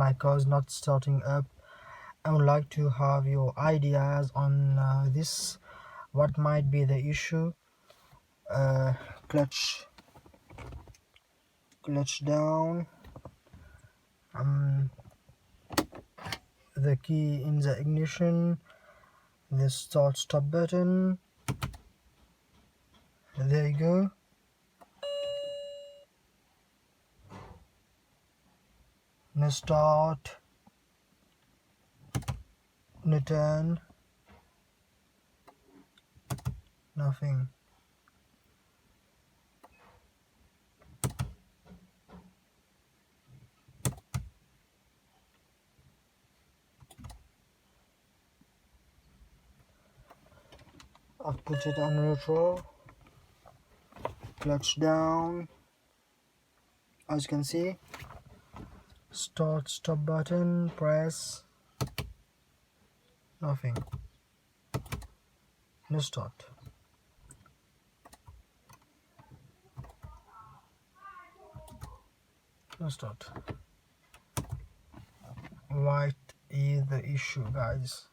my car is not starting up. I would like to have your ideas on this. What might be the issue? uh, clutch down, the key in the ignition, the start stop button. There you go. No start, no turn, nothing. I've put it on neutral, clutch down, as you can see. Start stop button, press, nothing. No start. No start. What is the issue, guys?